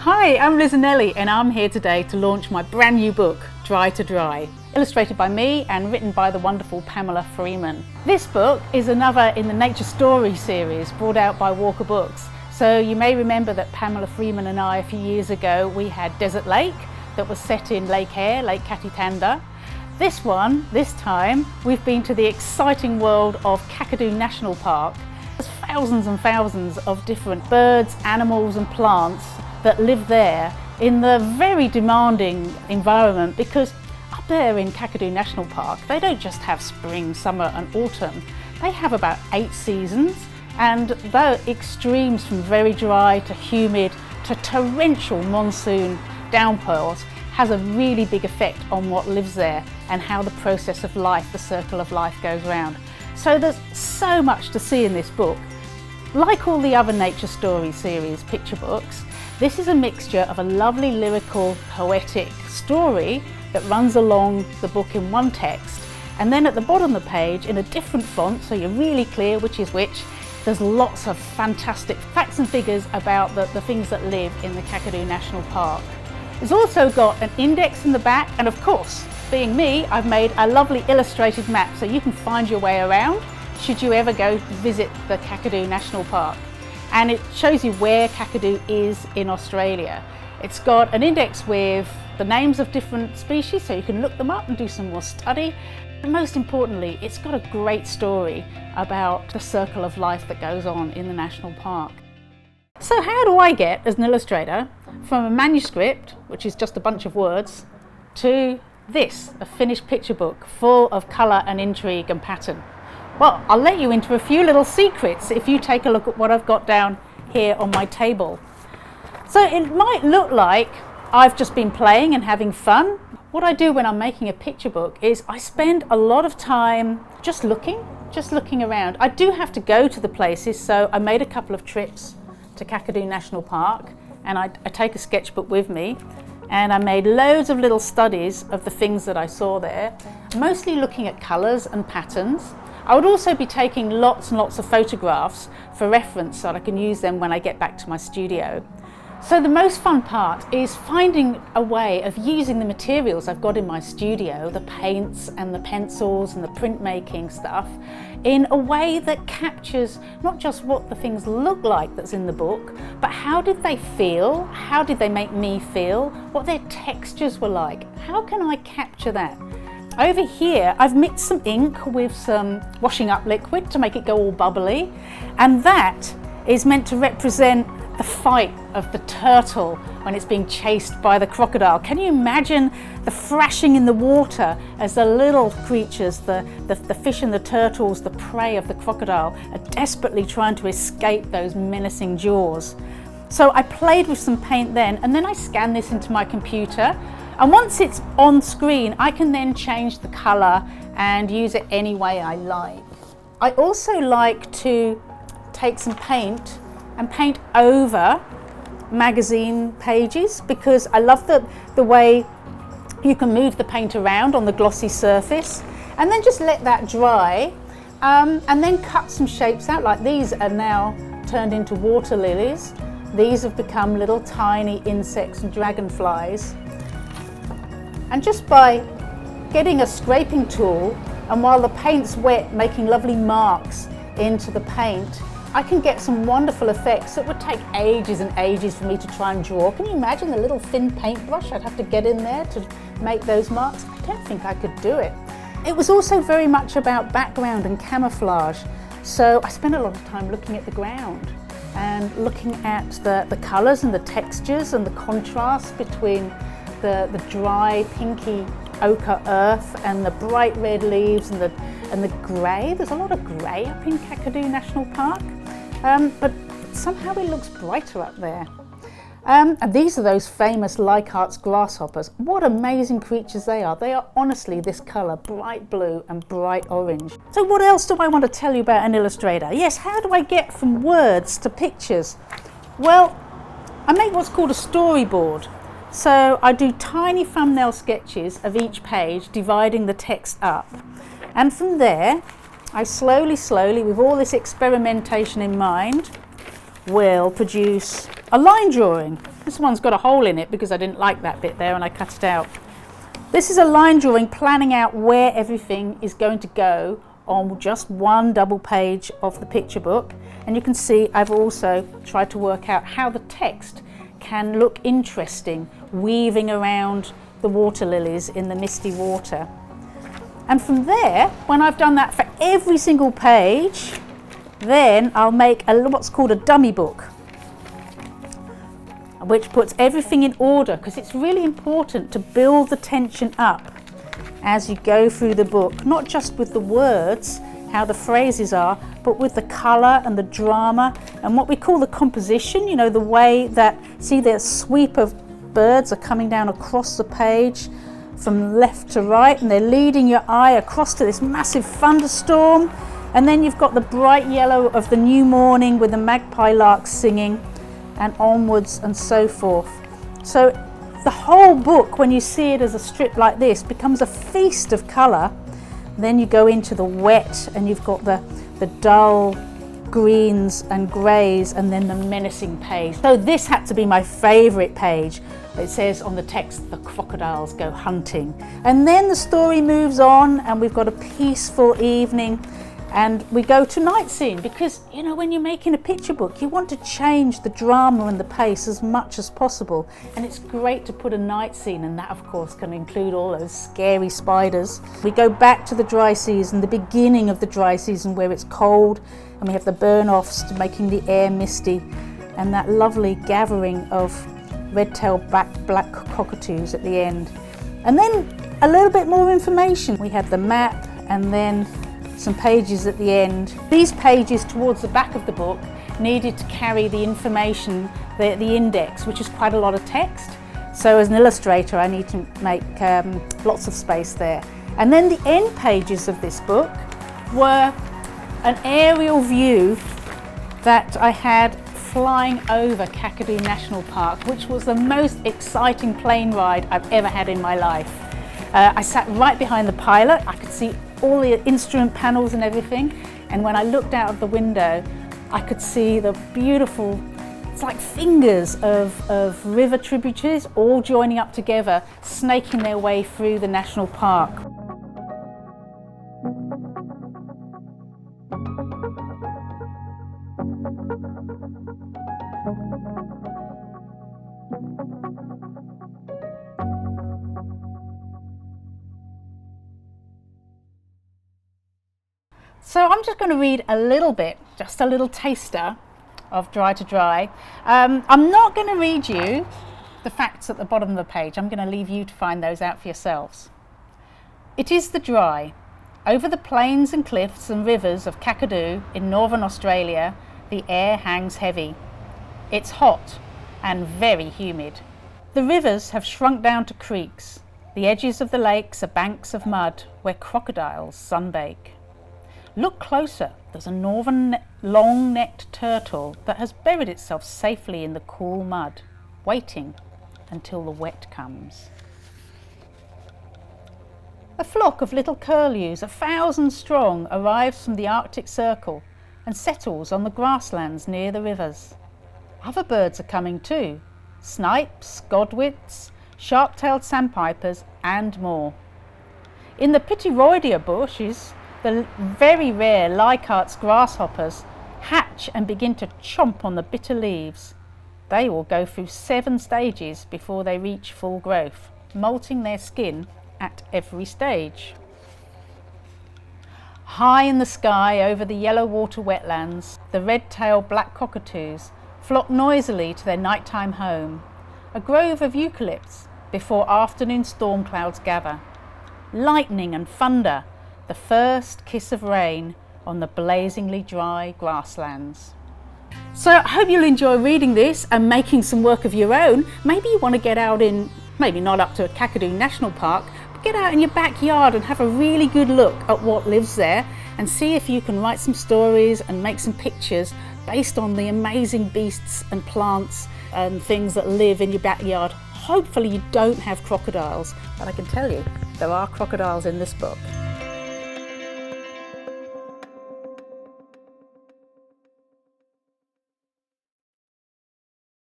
Hi, I'm Liz Anelli and I'm here today to launch my brand new book, Dry to Dry, illustrated by me and written by the wonderful Pamela Freeman. This book is another in the Nature Story series brought out by Walker Books. So you may remember that Pamela Freeman and I, a few years ago, we had Desert Lake that was set in Lake Eyre, Lake Katitanda. This time, we've been to the exciting world of Kakadu National Park. There's thousands and thousands of different birds, animals and plants that live there in the very demanding environment, because up there in Kakadu National Park, they don't just have spring, summer and autumn. They have about 8 seasons, and the extremes from very dry to humid to torrential monsoon downpours has a really big effect on what lives there and how the process of life, the circle of life, goes round. So there's so much to see in this book. Like all the other Nature Story series picture books, this is a mixture of a lovely lyrical, poetic story that runs along the book in one text, and then at the bottom of the page in a different font, so you're really clear which is which, there's lots of fantastic facts and figures about the things that live in the Kakadu National Park. It's also got an index in the back, and of course, being me, I've made a lovely illustrated map so you can find your way around should you ever go visit the Kakadu National Park. And it shows you where Kakadu is in Australia. It's got an index with the names of different species so you can look them up and do some more study. And most importantly, it's got a great story about the circle of life that goes on in the national park. So how do I get, as an illustrator, from a manuscript, which is just a bunch of words, to this, a finished picture book full of colour and intrigue and pattern? Well, I'll let you into a few little secrets if you take a look at what I've got down here on my table. So it might look like I've just been playing and having fun. What I do when I'm making a picture book is I spend a lot of time just looking around. I do have to go to the places, so I made a couple of trips to Kakadu National Park, and I take a sketchbook with me, and I made loads of little studies of the things that I saw there, mostly looking at colours and patterns. I would also be taking lots and lots of photographs for reference so that I can use them when I get back to my studio. So the most fun part is finding a way of using the materials I've got in my studio, the paints and the pencils and the printmaking stuff, in a way that captures not just what the things look like that's in the book, but how did they feel, how did they make me feel, what their textures were like. How can I capture that? Over here, I've mixed some ink with some washing up liquid to make it go all bubbly, and that is meant to represent the fight of the turtle when it's being chased by the crocodile. Can you imagine the thrashing in the water as the little creatures, the fish and the turtles, the prey of the crocodile, are desperately trying to escape those menacing jaws? So I played with some paint then, and then I scanned this into my computer. And once it's on screen, I can then change the colour and use it any way I like. I also like to take some paint and paint over magazine pages, because I love the way you can move the paint around on the glossy surface, and then just let that dry, and then cut some shapes out. Like these are now turned into water lilies. These have become little tiny insects and dragonflies. And just by getting a scraping tool, and while the paint's wet, making lovely marks into the paint, I can get some wonderful effects that would take ages and ages for me to try and draw. Can you imagine the little thin paintbrush I'd have to get in there to make those marks? I don't think I could do it. It was also very much about background and camouflage. So I spent a lot of time looking at the ground and looking at the colours and the textures and the contrast between the dry pinky ochre earth and the bright red leaves and the grey. There's a lot of grey up in Kakadu National Park, but somehow it looks brighter up there. And these are those famous Leichhardt's grasshoppers. What amazing creatures they are. They are honestly this colour, bright blue and bright orange. So what else do I want to tell you about an illustrator? Yes, how do I get from words to pictures? Well, I make what's called a storyboard. So I do tiny thumbnail sketches of each page, dividing the text up. And from there, I slowly, with all this experimentation in mind, will produce a line drawing. This one's got a hole in it because I didn't like that bit there and I cut it out. This is a line drawing planning out where everything is going to go on just one double page of the picture book, and you can see I've also tried to work out how the text can look interesting, weaving around the water lilies in the misty water. And from there, when I've done that for every single page, then I'll make what's called a dummy book, which puts everything in order, because it's really important to build the tension up as you go through the book, not just with the words, how the phrases are, but with the colour and the drama and what we call the composition, you know, the way that, see, the sweep of birds are coming down across the page from left to right, and they're leading your eye across to this massive thunderstorm, and then you've got the bright yellow of the new morning with the magpie larks singing, and onwards and so forth. So the whole book, when you see it as a strip like this, becomes a feast of colour. Then you go into the wet and you've got the dull greens and greys, and then the menacing page. So this had to be my favourite page. It says on the text, the crocodiles go hunting. And then the story moves on and we've got a peaceful evening, and we go to night scene, because, you know, when you're making a picture book, you want to change the drama and the pace as much as possible. And it's great to put a night scene, and that of course can include all those scary spiders. We go back to the dry season, the beginning of the dry season, where it's cold and we have the burn-offs making the air misty, and that lovely gathering of red-tailed black cockatoos at the end. And then a little bit more information. We had the map and then some pages at the end. These pages towards the back of the book needed to carry the information, the index, which is quite a lot of text. So as an illustrator, I need to make lots of space there. And then the end pages of this book were an aerial view that I had flying over Kakadu National Park, which was the most exciting plane ride I've ever had in my life. I sat right behind the pilot. I could see all the instrument panels and everything, and when I looked out of the window I could see the beautiful, it's like fingers of river tributaries all joining up together, snaking their way through the national park. So I'm just going to read a little bit, just a little taster of Dry to Dry. I'm not going to read you the facts at the bottom of the page. I'm going to leave you to find those out for yourselves. It is the dry. Over the plains and cliffs and rivers of Kakadu in northern Australia, the air hangs heavy. It's hot and very humid. The rivers have shrunk down to creeks. The edges of the lakes are banks of mud where crocodiles sunbake. Look closer, there's a northern long-necked turtle that has buried itself safely in the cool mud, waiting until the wet comes. A flock of little curlews, 1,000 strong, arrives from the Arctic Circle and settles on the grasslands near the rivers. Other birds are coming too, snipes, godwits, sharp-tailed sandpipers and more. In the Pitiroidia bushes, the very rare Leichhardt's grasshoppers hatch and begin to chomp on the bitter leaves. They will go through 7 stages before they reach full growth, molting their skin at every stage. High in the sky over the yellow water wetlands, the red-tailed black cockatoos flock noisily to their nighttime home, a grove of eucalypts before afternoon storm clouds gather. Lightning and thunder, the first kiss of rain on the blazingly dry grasslands. So I hope you'll enjoy reading this and making some work of your own. Maybe you want to get out in, maybe not up to Kakadu National Park, but get out in your backyard and have a really good look at what lives there, and see if you can write some stories and make some pictures based on the amazing beasts and plants and things that live in your backyard. Hopefully you don't have crocodiles, but I can tell you there are crocodiles in this book.